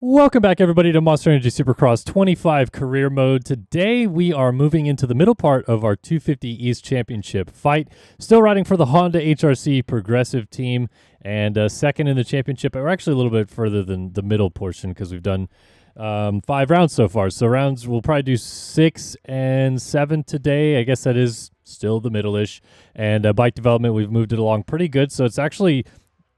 Welcome back, everybody, to Monster Energy Supercross 25 Career Mode. Today, we are moving into the middle part of our 250 East Championship fight. Still riding for the Honda HRC Progressive team, and second in the championship. We're actually a little bit further than the middle portion because we've done 5 rounds so far. So rounds, we'll probably do 6 and 7 today. I guess that is still the middle-ish. And bike development, we've moved it along pretty good. So it's actually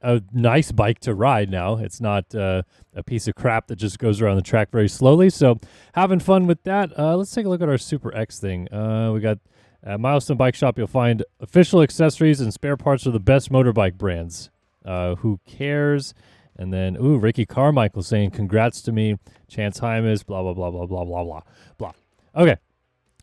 a nice bike to ride now. It's not a piece of crap that just goes around the track very slowly. So having fun with that. Let's take a look at our Super X thing. We got at Milestone Bike Shop, you'll find official accessories and spare parts of the best motorbike brands. Who cares? And then, Ricky Carmichael saying, congrats to me. Chance Hymas, blah, blah, blah, blah, blah, blah, blah, blah. Okay.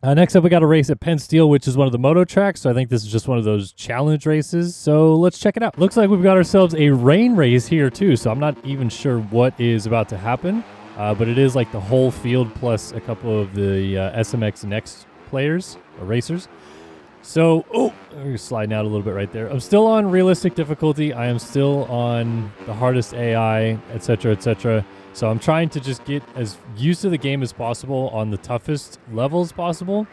Next up, we got a race at Penn Steel, which is one of the moto tracks. So I think this is just one of those challenge races. So let's check it out. Looks like we've got ourselves a rain race here, too. So I'm not even sure what is about to happen. But it is like the whole field plus a couple of the SMX Next players or racers. So, we're sliding out a little bit right there. I'm still on realistic difficulty. I am still on the hardest AI, etc., etc. So I'm trying to just get as used to the game as possible on the toughest levels possible.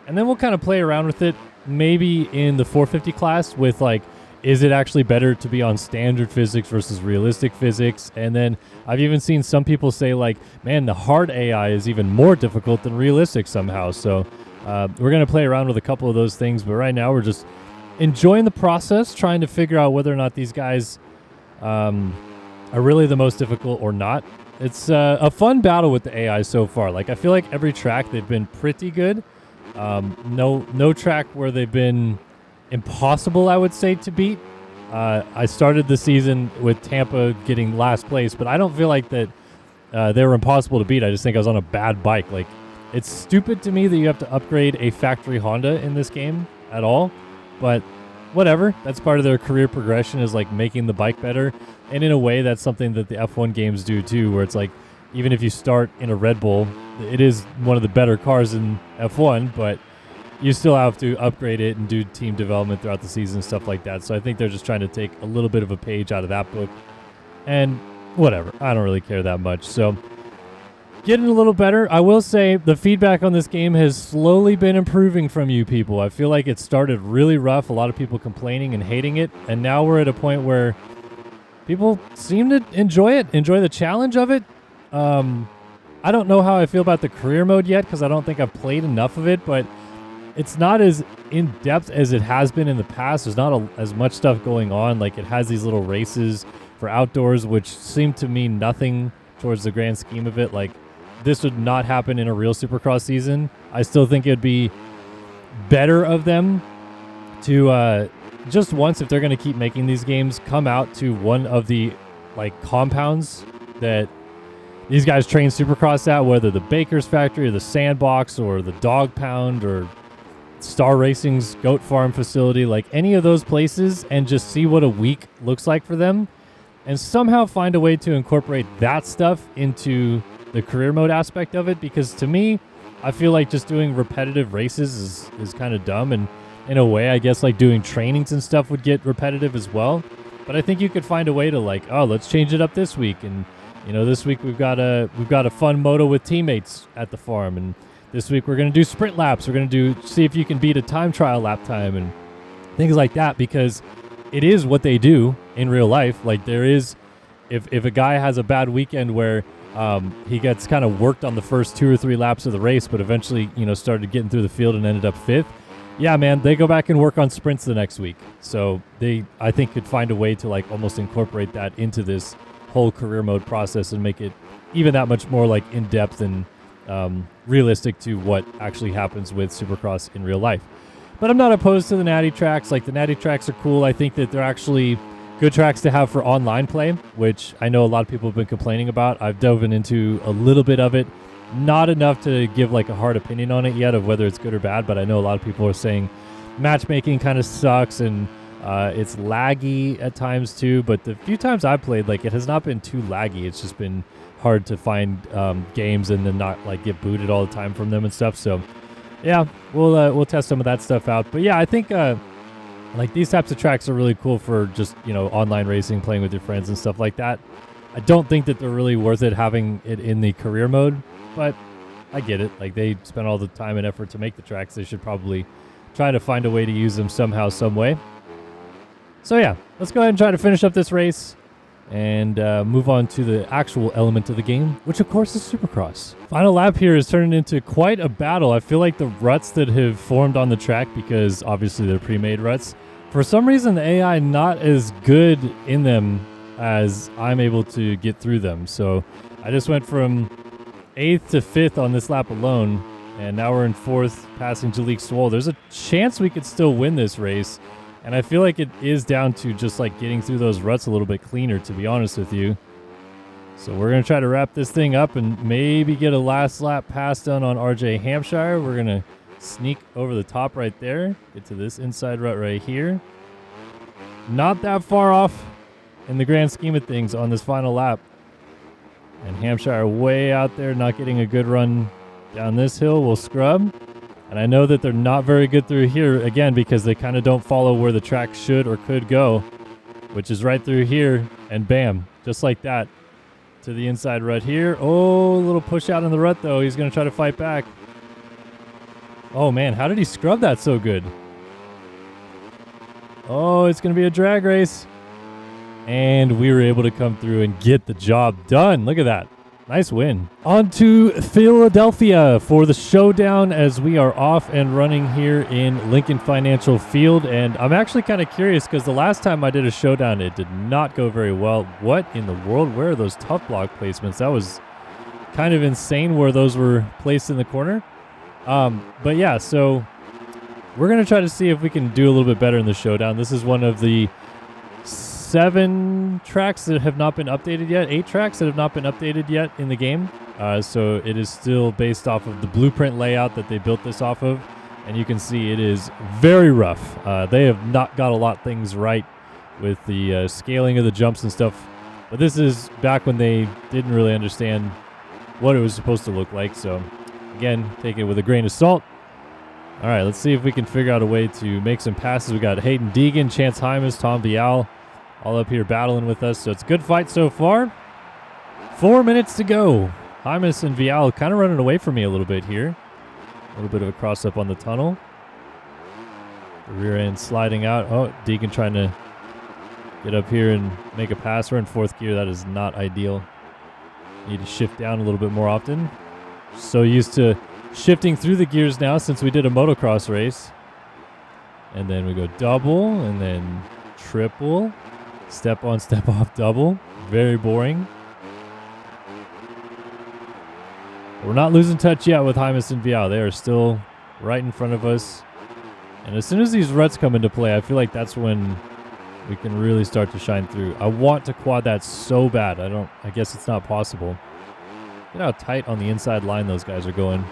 And then we'll kind of play around with it, maybe in the 450 class with like, is it actually better to be on standard physics versus realistic physics? And then I've even seen some people say like, man, the hard AI is even more difficult than realistic somehow. So we're going to play around with a couple of those things. But right now we're just enjoying the process, trying to figure out whether or not these guys are really the most difficult or not. It's a fun battle with the AI so far. Like, I feel like every track they've been pretty good. No track where they've been impossible, I would say, to beat. I started the season with Tampa getting last place, but I don't feel like that they were impossible to beat. I just think I was on a bad bike. Like, it's stupid to me that you have to upgrade a factory Honda in this game at all, but whatever. That's part of their career progression, is like making the bike better. And in a way, that's something that the F1 games do too, where it's like, even if you start in a Red Bull, it is one of the better cars in F1, but you still have to upgrade it and do team development throughout the season and stuff like that. So I think they're just trying to take a little bit of a page out of that book. And whatever, I don't really care that much. So getting a little better. I will say the feedback on this game has slowly been improving from you people. I feel like it started really rough, a lot of people complaining and hating it, and now we're at a point where people seem to enjoy the challenge of it. I don't know how I feel about the career mode yet because I don't think I've played enough of it, but it's not as in-depth as it has been in the past. There's not as much stuff going on. Like, it has these little races for outdoors, which seem to mean nothing towards the grand scheme of it. Like, this would not happen in a real Supercross season. I still think it'd be better of them to just once, if they're going to keep making these games, come out to one of the like compounds that these guys train Supercross at, whether the Baker's Factory or the Sandbox or the Dog Pound or Star Racing's Goat Farm facility, like any of those places, and just see what a week looks like for them, and somehow find a way to incorporate that stuff into the career mode aspect of it. Because to me, I feel like just doing repetitive races is kind of dumb, and in a way, I guess like doing trainings and stuff would get repetitive as well. But I think you could find a way to like, let's change it up this week, and this week we've got a fun moto with teammates at the farm, and this week we're gonna do sprint laps. We're gonna see if you can beat a time trial lap time and things like that, because it is what they do in real life. Like, there is, if a guy has a bad weekend where he gets kind of worked on the first 2 or 3 laps of the race, but eventually, started getting through the field and ended up 5th. Yeah, man, they go back and work on sprints the next week. So they, I think, could find a way to like almost incorporate that into this whole career mode process and make it even that much more like in depth and realistic to what actually happens with Supercross in real life. But I'm not opposed to the natty tracks. Like, the natty tracks are cool. I think that they're actually good tracks to have for online play, which I know a lot of people have been complaining about. I've dove into a little bit of it, not enough to give like a hard opinion on it yet of whether it's good or bad, but I know a lot of people are saying matchmaking kind of sucks and it's laggy at times too. But the few times I've played, like, it has not been too laggy. It's just been hard to find games and then not like get booted all the time from them and stuff. So yeah, we'll test some of that stuff out. But yeah, I think like these types of tracks are really cool for just online racing, playing with your friends and stuff like that. I don't think that they're really worth it having it in the career mode, but I get it. Like, they spent all the time and effort to make the tracks. They should probably try to find a way to use them somehow, some way. So yeah, let's go ahead and try to finish up this race and move on to the actual element of the game, which of course is Supercross. Final lap here is turning into quite a battle. I feel like the ruts that have formed on the track, because obviously they're pre-made ruts, for some reason the AI not as good in them as I'm able to get through them. So I just went from 8th to 5th on this lap alone, and now we're in 4th, passing Jalik Swole. There's a chance we could still win this race, and I feel like it is down to just like getting through those ruts a little bit cleaner, to be honest with you. So we're going to try to wrap this thing up and maybe get a last lap pass done on RJ Hampshire. We're going to sneak over the top right there, get to this inside rut right here. Not that far off in the grand scheme of things on this final lap. And Hampshire way out there, not getting a good run down this hill. We'll scrub. And I know that they're not very good through here, again, because they kind of don't follow where the track should or could go, which is right through here. And bam, just like that, to the inside rut here. Oh, a little push out in the rut, though. He's going to try to fight back. Oh, man, how did he scrub that so good? Oh, it's going to be a drag race. And we were able to come through and get the job done. Look at that. Nice win. On to Philadelphia for the showdown, as we are off and running here in Lincoln Financial Field. And I'm actually kind of curious because the last time I did a showdown, it did not go very well. What in the world? Where are those tough block placements? That was kind of insane where those were placed in the corner. But yeah, so we're going to try to see if we can do a little bit better in the showdown. This is one of the 7 tracks that have not been updated yet, 8 tracks that have not been updated yet in the game. So it is still based off of the blueprint layout that they built this off of. And you can see it is very rough. They have not got a lot of things right with the scaling of the jumps and stuff. But this is back when they didn't really understand what it was supposed to look like. So again, take it with a grain of salt. All right, let's see if we can figure out a way to make some passes. We got Hayden Deegan, Chance Hymas, Tom Vial, all up here battling with us. So it's a good fight so far. 4 minutes to go. Hymas and Vial kind of running away from me a little bit here. A little bit of a cross up on the tunnel. The rear end sliding out. Oh, Deegan trying to get up here and make a pass. We're in 4th gear. That is not ideal. Need to shift down a little bit more often. So used to shifting through the gears now since we did a motocross race. And then we go double and then triple. Step on, step off, double. Very boring. But we're not losing touch yet with Hymas and Vial. They are still right in front of us. And as soon as these ruts come into play, I feel like that's when we can really start to shine through. I want to quad that so bad. I guess it's not possible. Look at how tight on the inside line those guys are going.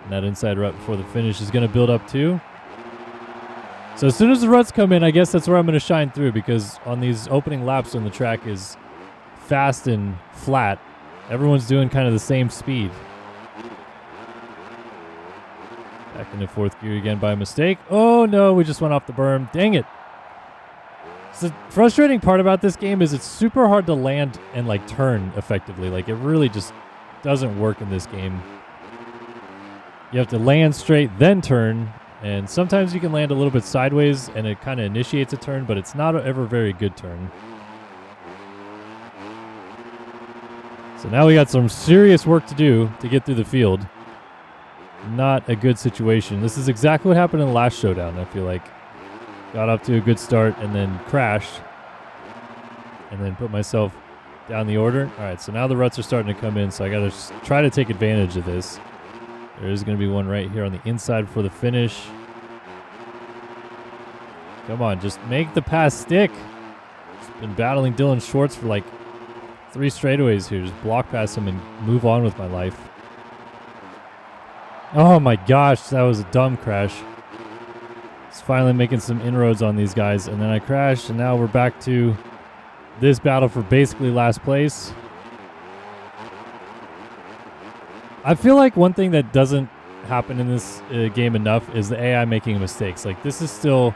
And that inside rut before the finish is going to build up too. So as soon as the ruts come in, I guess that's where I'm going to shine through, because on these opening laps when the track is fast and flat, everyone's doing kind of the same speed. Back into 4th gear again by mistake. Oh no, we just went off the berm. Dang it. So the frustrating part about this game is it's super hard to land and like turn effectively. Like, it really just doesn't work in this game. You have to land straight, then turn. And sometimes you can land a little bit sideways and it kind of initiates a turn, but it's not ever a very good turn. So now we got some serious work to do to get through the field. Not a good situation. This is exactly what happened in the last showdown, I feel like. Got off to a good start and then crashed. And then put myself down the order. All right, so now the ruts are starting to come in, so I got to try to take advantage of this. There is going to be one right here on the inside for the finish. Come on, just make the pass stick. Just been battling Dylan Schwartz for like 3 straightaways here. Just block past him and move on with my life. Oh my gosh, that was a dumb crash. It's finally making some inroads on these guys, and then I crashed, and now we're back to this battle for basically last place. I feel like one thing that doesn't happen in this game enough is the AI making mistakes. Like, this is still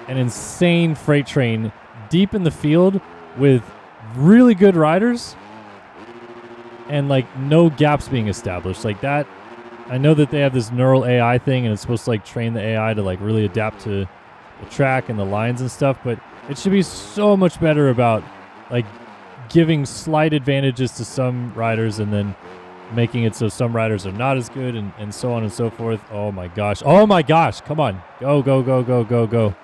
an insane freight train deep in the field with really good riders and like no gaps being established like that. I know that they have this neural AI thing and it's supposed to like train the AI to like really adapt to the track and the lines and stuff, but it should be so much better about like giving slight advantages to some riders and then making it so some riders are not as good and so on and so forth. Oh my gosh. Oh my gosh. Come on. Go, go, go, go, go, go.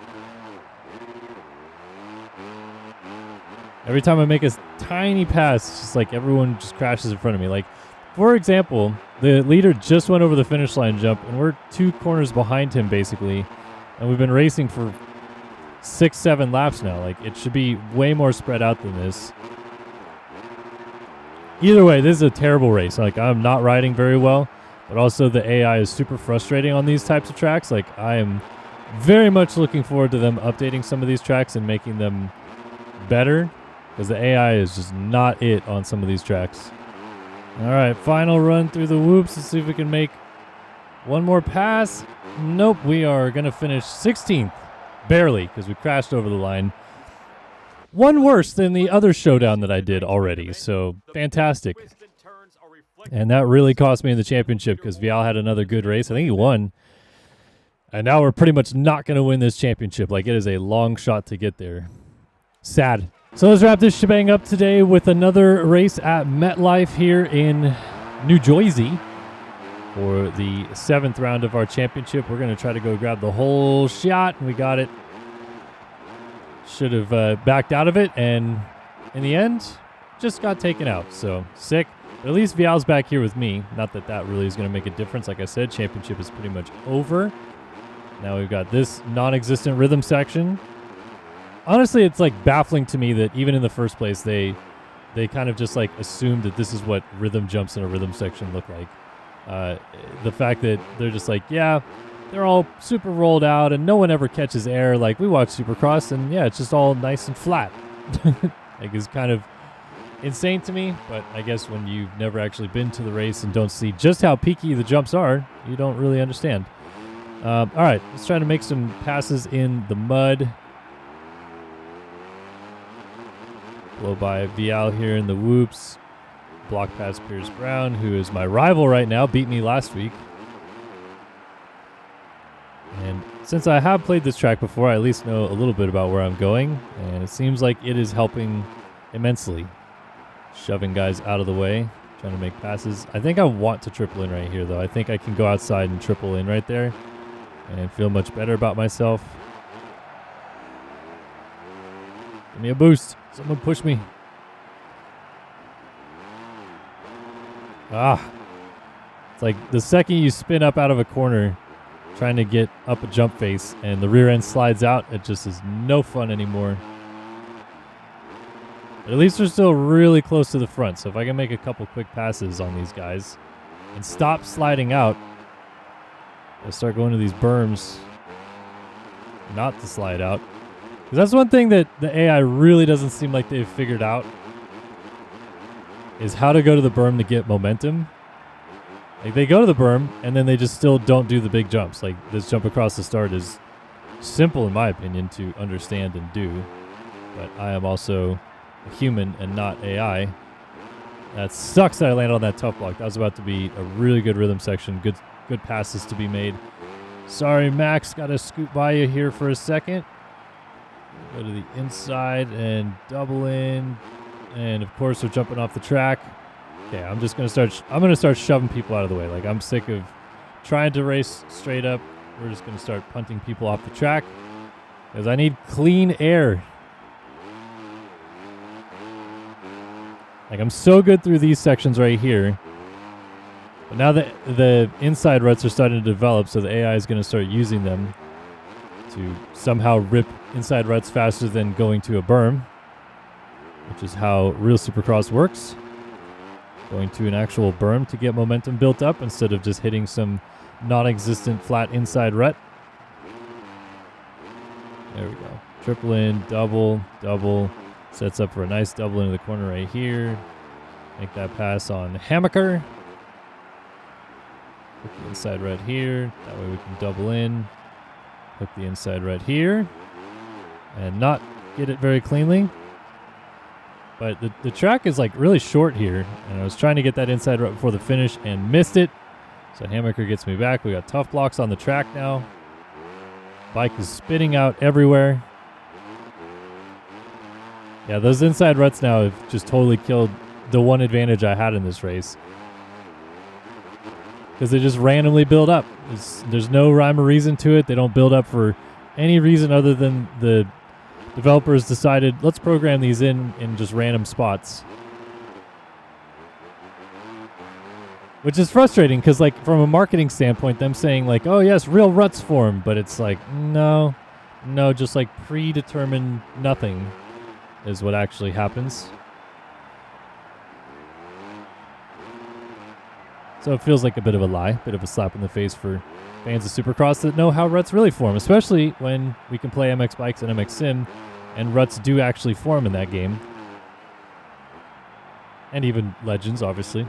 Every time I make a tiny pass, it's just like everyone just crashes in front of me. Like, for example, the leader just went over the finish line jump, and we're 2 corners behind him, basically. And we've been racing for 6-7 laps now. Like, it should be way more spread out than this. Either way, this is a terrible race. Like, I'm not riding very well, but also the AI is super frustrating on these types of tracks. Like, I am very much looking forward to them updating some of these tracks and making them better, because the AI is just not it on some of these tracks. All right, final run through the whoops. Let's see if we can make one more pass. Nope, we are going to finish 16th. Barely, because we crashed over the line. One worse than the other showdown that I did already, so fantastic. And that really cost me in the championship because Vial had another good race. I think he won. And now we're pretty much not going to win this championship. Like, it is a long shot to get there. Sad. So let's wrap this shebang up today with another race at MetLife here in New Jersey for the 7th round of our championship. We're going to try to go grab the whole shot, and we got it. Should have backed out of it, and in the end, just got taken out. So, sick. But at least Vial's back here with me. Not that that really is going to make a difference. Like I said, championship is pretty much over. Now we've got this non-existent rhythm section. Honestly, it's like baffling to me that even in the first place, they kind of just like assumed that this is what rhythm jumps in a rhythm section look like. The fact that they're just like, yeah, they're all super rolled out and no one ever catches air. Like, we watch Supercross and yeah, it's just all nice and flat. Like, it's kind of insane to me, but I guess when you've never actually been to the race and don't see just how peaky the jumps are, you don't really understand. All right, let's try to make some passes in the mud. Blow by Vial here in the whoops. Block past Pierce Brown, who is my rival right now, beat me last week. And since I have played this track before, I at least know a little bit about where I'm going, and it seems like it is helping immensely. Shoving guys out of the way, trying to make passes. I think I want to triple in right here, though. I think I can go outside and triple in right there and feel much better about myself. Give me a boost. Someone push me. It's like the second you spin up out of a corner trying to get up a jump face and the rear end slides out, it just is no fun anymore. But at least they're still really close to the front, so if I can make a couple quick passes on these guys and stop sliding out, I'll start going to these berms not to slide out. Because that's one thing that the AI really doesn't seem like they've figured out, is how to go to the berm to get momentum. Like, they go to the berm, and then they just still don't do the big jumps. Like, this jump across the start is simple, in my opinion, to understand and do. But I am also a human and not AI. That sucks that I landed on that tough block. That was about to be a really good rhythm section. Good passes to be made. Sorry, Max. Got to scoot by you here for a second. Go to the inside and double in. And, of course, we're jumping off the track. Okay, I'm going to start shoving people out of the way. Like, I'm sick of trying to race straight up. We're just going to start punting people off the track because I need clean air. Like, I'm so good through these sections right here. But now that the inside ruts are starting to develop, so the AI is going to start using them to somehow rip inside ruts faster than going to a berm, which is how real Supercross works. Going to an actual berm to get momentum built up instead of just hitting some non-existent flat inside rut. There we go. Triple in, double, double. Sets up for a nice double into the corner right here. Make that pass on Hammaker. Hook the inside right here. That way we can double in. Hook the inside right here. And not get it very cleanly. But the track is like really short here, and I was trying to get that inside right before the finish and missed it. So Hammaker gets me back. We got tough blocks on the track now. Bike is spitting out everywhere. Yeah, those inside ruts now have just totally killed the one advantage I had in this race. Because they just randomly build up. There's no rhyme or reason to it. They don't build up for any reason other than the developers decided, let's program these in just random spots. Which is frustrating because, like, from a marketing standpoint, them saying, like, oh, yes, real ruts form. But it's like, no, just like predetermined nothing is what actually happens. So it feels like a bit of a lie, a bit of a slap in the face for fans of Supercross that know how ruts really form, especially when we can play MX Bikes and MX Sim, and ruts do actually form in that game. And even Legends, obviously.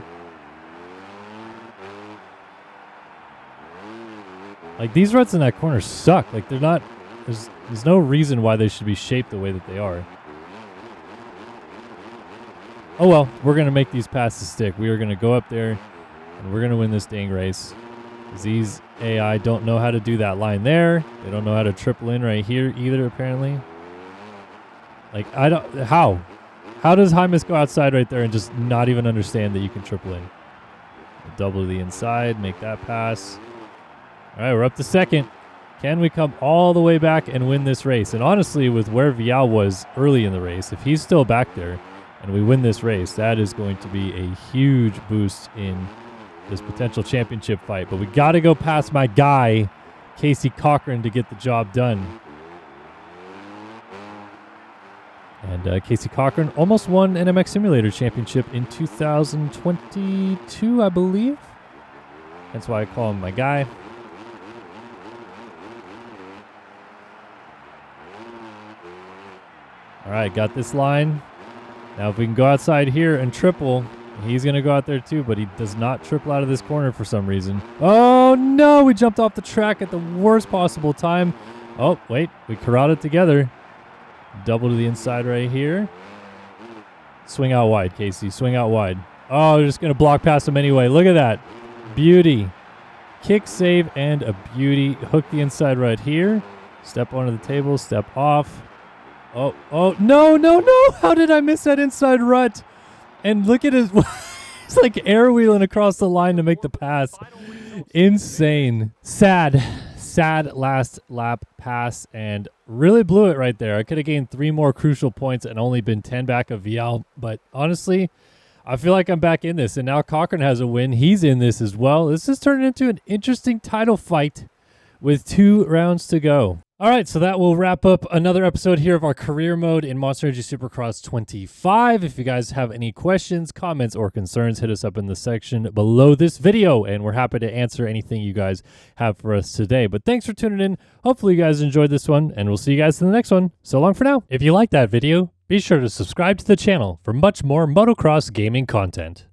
Like, these ruts in that corner suck. Like, they're not... There's no reason why they should be shaped the way that they are. Oh well, we're going to make these passes stick. We are going to go up there, and we're going to win this dang race. Because these AI don't know how to do that line there. They don't know how to triple in right here either, apparently. Like, I don't... How? How does Hymus go outside right there and just not even understand that you can triple in? Double to the inside, make that pass. All right, we're up to second. Can we come all the way back and win this race? And honestly, with where Vial was early in the race, if he's still back there and we win this race, that is going to be a huge boost in this potential championship fight. But we got to go past my guy, Casey Cochran, to get the job done. And Casey Cochran almost won an MX Simulator Championship in 2022, I believe. That's why I call him my guy. All right, got this line. Now if we can go outside here and triple, he's going to go out there too, but he does not triple out of this corner for some reason. Oh, no, we jumped off the track at the worst possible time. Oh, wait, we karate together. Double to the inside right here. Swing out wide, Casey, swing out wide. Oh, they're just going to block past him anyway. Look at that. Beauty. Kick, save, and a beauty. Hook the inside right here. Step onto the table, step off. Oh, no. How did I miss that inside rut? And look at his... He's like air-wheeling across the line to make the pass. Insane. Sad last lap pass, and really blew it right there. I could have gained 3 more crucial points and only been 10 back of Vial. But honestly, I feel like I'm back in this. And now Cochran has a win. He's in this as well. This is turning into an interesting title fight with 2 rounds to go. All right, so that will wrap up another episode here of our career mode in Monster Energy Supercross 25. If you guys have any questions, comments, or concerns, hit us up in the section below this video, and we're happy to answer anything you guys have for us today. But thanks for tuning in. Hopefully you guys enjoyed this one, and we'll see you guys in the next one. So long for now. If you liked that video, be sure to subscribe to the channel for much more motocross gaming content.